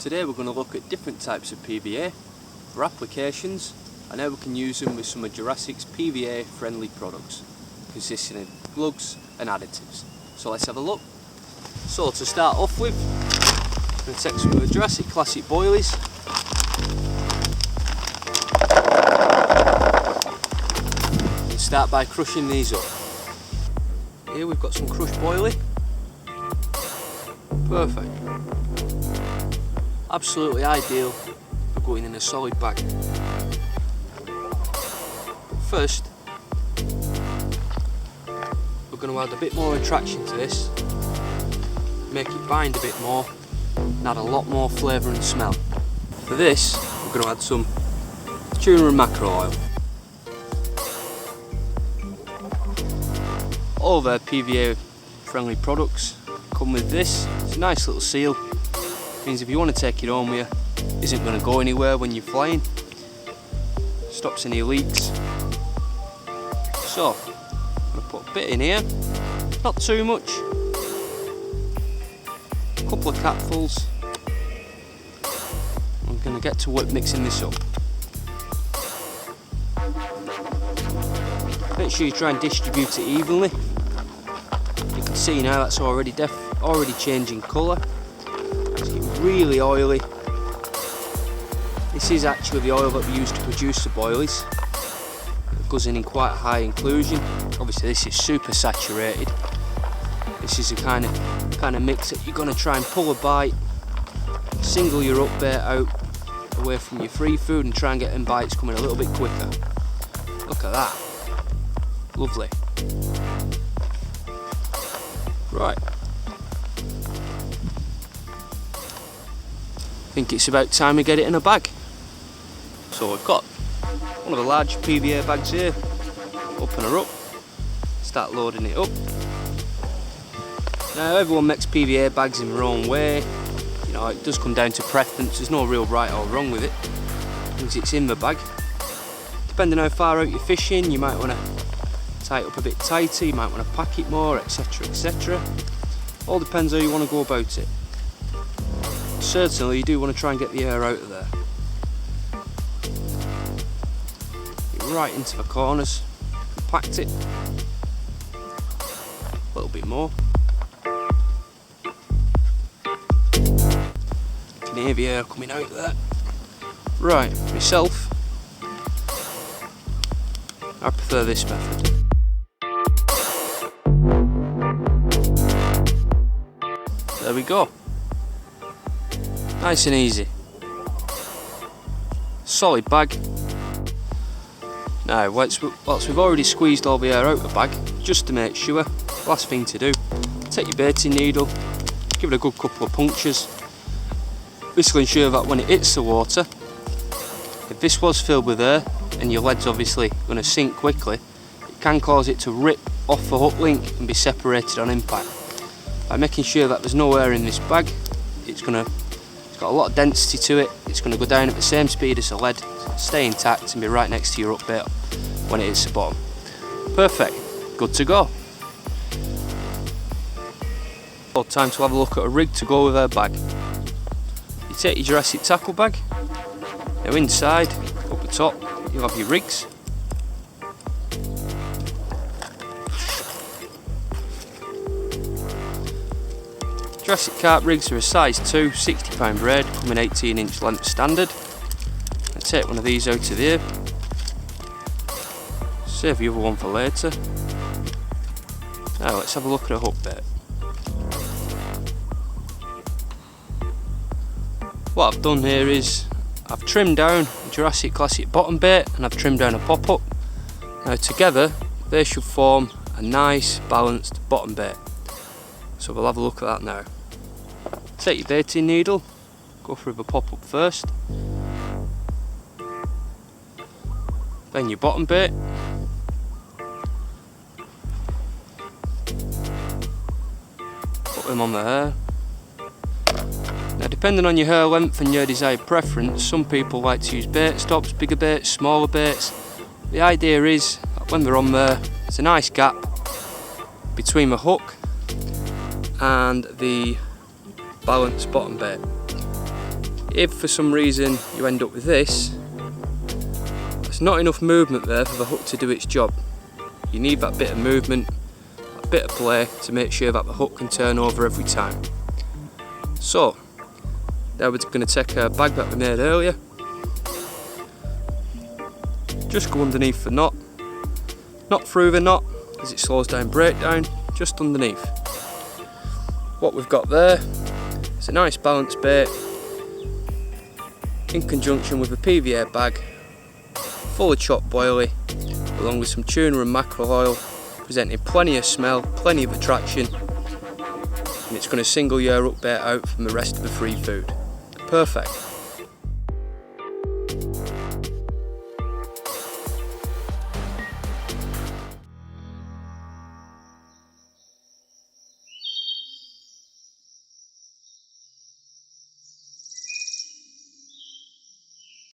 Today we're going to look at different types of P.V.A. for applications and how we can use them with some of Jurassic's P.V.A. friendly products consisting of glugs and additives. So let's have a look. So to start off with, I'm going to take some of the Jurassic classic boilies. And start by crushing these up. Here we've got some crushed boilie. Perfect. Absolutely ideal for going in a solid bag. First, we're going to add a bit more attraction to this, make it bind a bit more, and add a lot more flavour and smell. For this, we're going to add some tuna and mackerel oil. All of our P.V.A. friendly products come with this. It's a nice little seal. Means if you want to take it home with you, it isn't going to go anywhere when you're flying. Stops any leaks. So, I'm going to put a bit in here, not too much. A couple of capfuls. I'm going to get to work mixing this up. Make sure you try and distribute it evenly. You can see now that's already changing colour. Really oily. This is actually the oil that we use to produce the boilies. It goes in quite a high inclusion. Obviously this is super saturated. This is the kind of mix that you're going to try and pull a bite, single your up bait out away from your free food and try and get them bites coming a little bit quicker. Look at that. Lovely. Right. I think it's about time we get it in a bag. So we've got one of the large P.V.A. bags here. Open her up, start loading it up. Now everyone makes P.V.A. bags in their own way. You know, it does come down to preference. There's no real right or wrong with it. Once it's in the bag. Depending how far out you're fishing, you might want to tie it up a bit tighter, you might want to pack it more, etc, etc. All depends how you want to go about it. Certainly you do want to try and get the air out of there. Get right into the corners, compact it. A little bit more. You can hear the air coming out there. Right, myself, I prefer this method. There we go. Nice and easy. Solid bag. Now, once we've already squeezed all the air out of the bag, just to make sure, last thing to do, take your baiting needle, give it a good couple of punctures. This will ensure that when it hits the water, if this was filled with air and your lead's obviously going to sink quickly, it can cause it to rip off the hook link and be separated on impact. By making sure that there's no air in this bag, it's got a lot of density to it, it's going to go down at the same speed as the lead, stay intact and be right next to your up bait when it hits the bottom. Perfect, good to go. So time to have a look at a rig to go with our bag. You take your Jurassic tackle bag, now inside, up the top, you'll have your rigs. Jurassic carp rigs are a size 2, 60-pound braid, coming 18-inch length standard. I'll take one of these out of there. Save the other one for later. Now let's have a look at a hook bait. What I've done here is I've trimmed down a Jurassic classic bottom bait and I've trimmed down a pop-up. Now together they should form a nice balanced bottom bait. So we'll have a look at that now. Take your baiting needle, go through the pop-up first. Then your bottom bait. Put them on the hair. Now depending on your hair length and your desired preference, some people like to use bait stops, bigger baits, smaller baits. The idea is that when they're on there, there's a nice gap between the hook and the balanced bottom bait. If for some reason you end up with this, there's not enough movement there for the hook to do its job. You need that bit of movement, a bit of play to make sure that the hook can turn over every time. So, now we're going to take a bag that we made earlier, just go underneath the knot, not through the knot as it slows down breakdown, just underneath. What we've got there is a nice balanced bait in conjunction with a P.V.A bag full of chopped boilie, along with some tuna and mackerel oil, presenting plenty of smell, plenty of attraction, and it's going to single your hook bait out from the rest of the free food. Perfect.